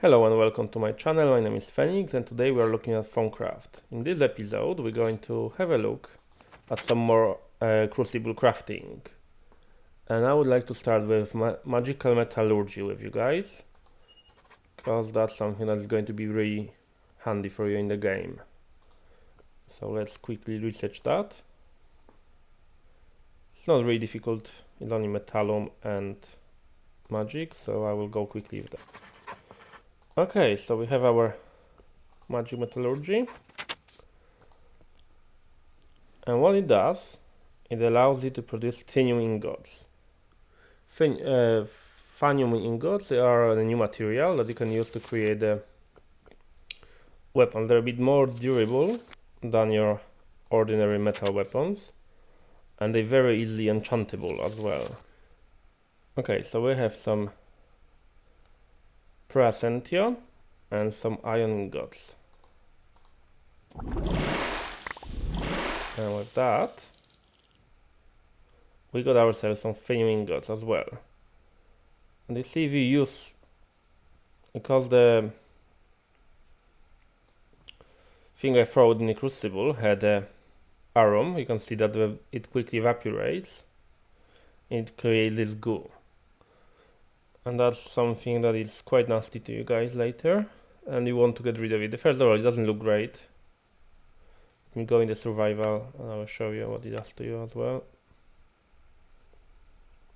Hello and welcome to my channel. My name is Phoenix and today we are looking at Thaumcraft. In this episode we're going to have a look at some more Crucible crafting. And I would like to start with magical metallurgy with you guys, because that's something that is going to be really handy for you in the game. So let's quickly research that. It's not really difficult, it's only metallum and magic, so I will go quickly with that. Okay, so we have our magic metallurgy, and what it does, it allows you to produce phanium ingots. Phanium ingots, they are a new material that you can use to create a weapon. They're a bit more durable than your ordinary metal weapons, and they're very easily enchantable as well. Okay, so we have some Presentio and some iron ingots. And with that, we got ourselves some phanium ingots as well. And you see, if you use, because the thing I throwed in the Crucible had a arum, you can see that it quickly evaporates. It creates this goo. And that's something that is quite nasty to you guys later, and you want to get rid of it. First of all, it doesn't look great. Let me go into survival and I will show you what it does to you as well.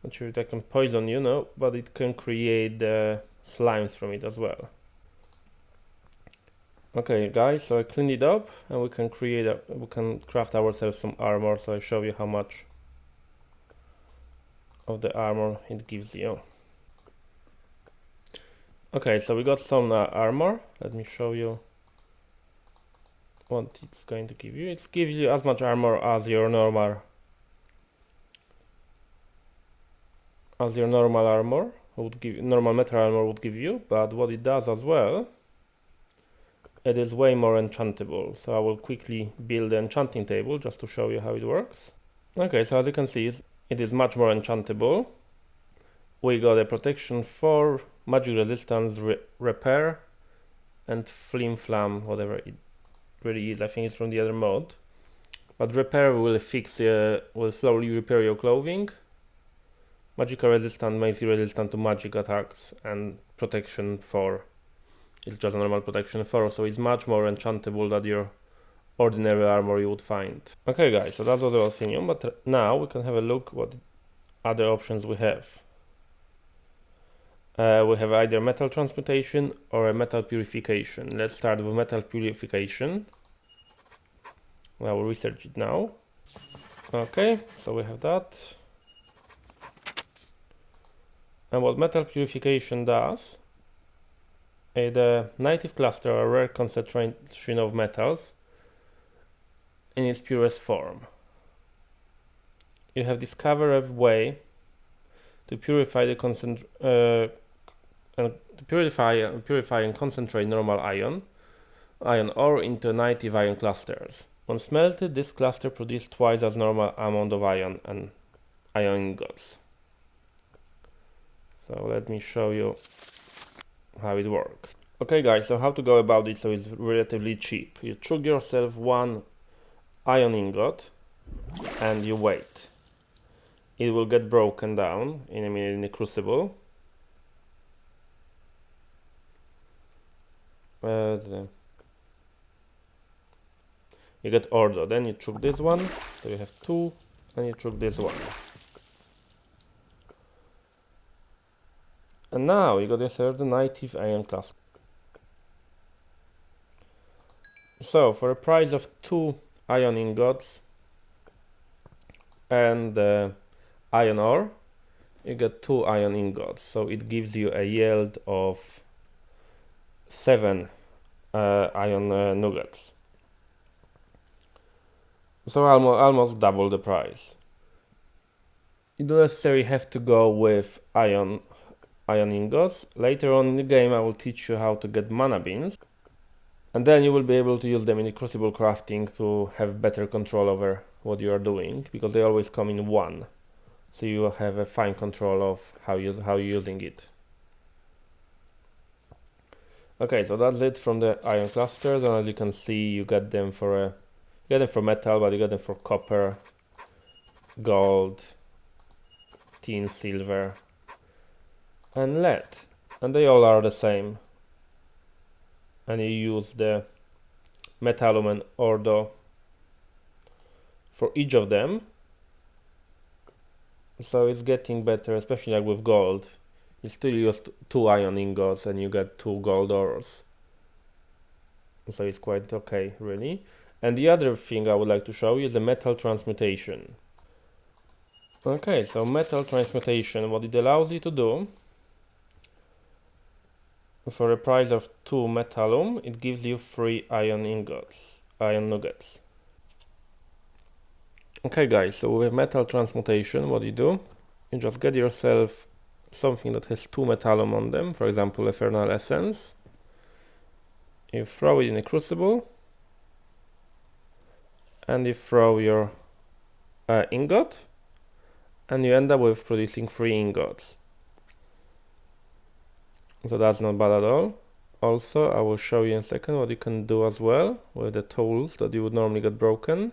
Not sure if that can poison you, no, but it can create slimes from it as well. Okay guys, so I cleaned it up and we can craft ourselves some armor. So I show you how much of the armor it gives you. Okay, so we got some armor. Let me show you what it's going to give you. It gives you as much armor as your normal armor would give, normal metal armor would give you, but what it does as well, it is way more enchantable. So I will quickly build the enchanting table just to show you how it works. Okay, so as you can see, it is much more enchantable. We got a protection for magic resistance, repair, and flim flam, whatever it really is. I think it's from the other mod. But repair will will slowly repair your clothing. Magical resistance makes you resistant to magic attacks, and protection 4 is just a normal protection 4, so it's much more enchantable than your ordinary armor you would find. Okay guys, so that's all the Athenium, but now we can have a look what other options we have. We have either metal transmutation or a metal purification. Let's start with metal purification. I will research it now. Okay, so we have that. And what metal purification does, the native cluster or rare concentration of metals in its purest form. You have discovered a way to purify the purify and concentrate normal iron ore into native iron clusters. When smelted, this cluster produces twice as normal amount of iron and iron ingots. So let me show you how it works. Okay guys, so how to go about it so it's relatively cheap. You chug yourself one iron ingot and you wait. It will get broken down in a minute in the Crucible. You get order, then you chug this one, so you have 2, and you chug this one. And now you got yourself the native iron cluster. So for a price of 2 iron ingots and iron ore, you get 2 iron ingots. So it gives you a yield of 7 iron nuggets. So almost double the price. You don't necessarily have to go with iron ingots. Later on in the game I will teach you how to get mana beans, and then you will be able to use them in the Crucible crafting to have better control over what you are doing, because they always come in 1, so you will have a fine control of how you're using it. Okay, so that's it from the iron clusters, and as you can see, you get them for metal, but you get them for copper, gold, tin, silver, and lead, and they all are the same. And you use the metallum and ordo for each of them, so it's getting better, especially like with gold. You still use 2 iron ingots and you get 2 gold ores, so it's quite okay, really. And the other thing I would like to show you is the metal transmutation. Okay, so metal transmutation, what it allows you to do, for a price of 2 metallum, it gives you 3 iron ingots, iron nuggets. Okay guys, so with metal transmutation, what you do, you just get yourself something that has 2 metallum on them, for example Eternal Essence. You throw it in a crucible, and you throw your ingot, and you end up with producing 3 ingots. So that's not bad at all. Also, I will show you in a second what you can do as well with the tools that you would normally get broken.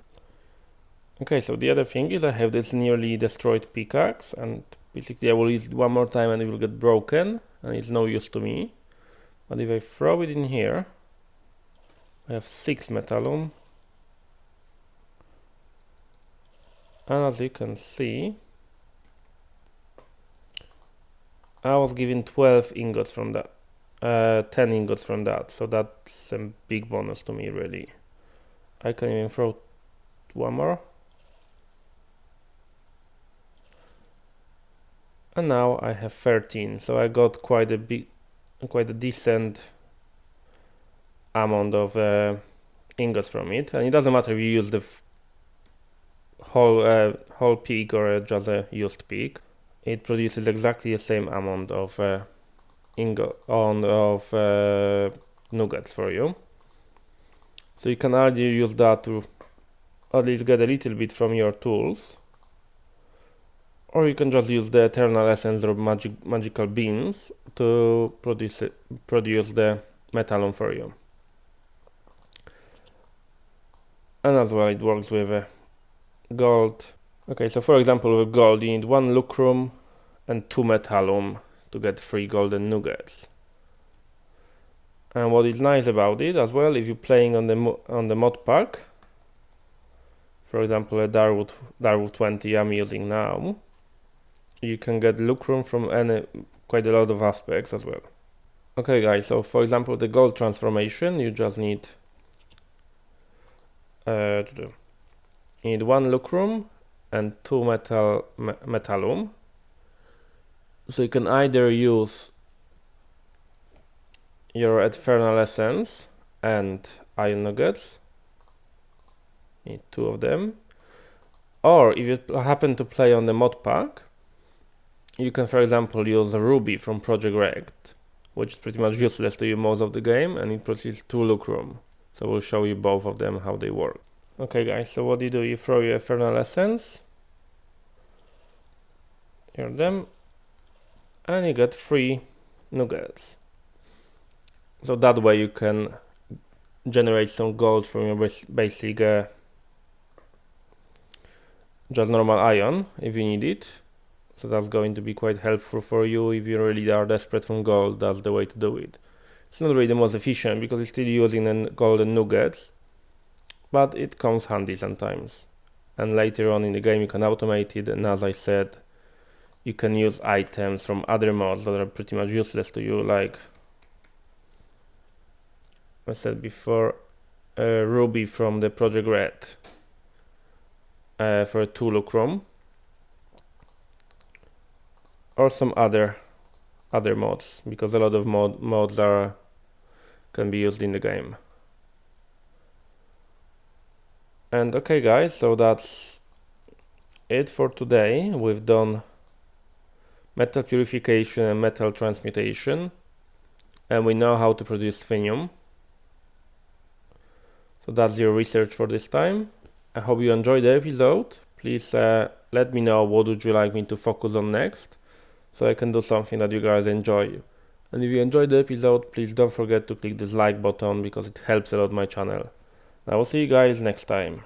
Okay, so the other thing is I have this nearly destroyed pickaxe, and basically I will use it one more time and it will get broken, and it's no use to me. But if I throw it in here, I have 6 metallum, and as you can see, I was given 12 ingots from that, 10 ingots from that, so that's a big bonus to me, really. I can even throw one more. And now I have 13, so I got quite a decent amount of ingots from it. And it doesn't matter if you use the whole peak or just a used peak. It produces exactly the same amount of nuggets for you. So you can either use that to at least get a little bit from your tools, or you can just use the Eternal Essence or magical beans to produce the metallum for you. And as well, it works with gold. Okay, so for example, with gold, you need 1 lucrum and 2 metallum to get 3 golden nuggets. And what is nice about it as well, if you're playing on the mod pack, for example, a Darwood 20 I'm using now, you can get lucrum from quite a lot of aspects as well. Okay guys, so for example the gold transformation, you just need 1 lucrum and 2 metallum. So you can either use your Eternal Essence and iron nuggets, need 2 of them, or if you happen to play on the mod pack, you can for example use Ruby from Project Red, which is pretty much useless to you most of the game, and it produces 2 lucrum. So we'll show you both of them how they work. Okay guys, so what do? You throw your Eternal Essence, here them, and you get 3 nuggets. So that way you can generate some gold from your basic just normal iron if you need it. So that's going to be quite helpful for you if you really are desperate from gold. That's the way to do it. It's not really the most efficient because it's still using golden nuggets, but it comes handy sometimes. And later on in the game you can automate it, and as I said, you can use items from other mods that are pretty much useless to you, like I said before, Ruby from the Project Red for 2 lucrum, or some other mods, because a lot of mods can be used in the game. And okay guys, so that's it for today. We've done metal purification and metal transmutation, and we know how to produce phenium. So that's your research for this time. I hope you enjoyed the episode. Please let me know what would you like me to focus on next, so I can do something that you guys enjoy. And if you enjoyed the episode, please don't forget to click this like button because it helps a lot my channel. I will see you guys next time.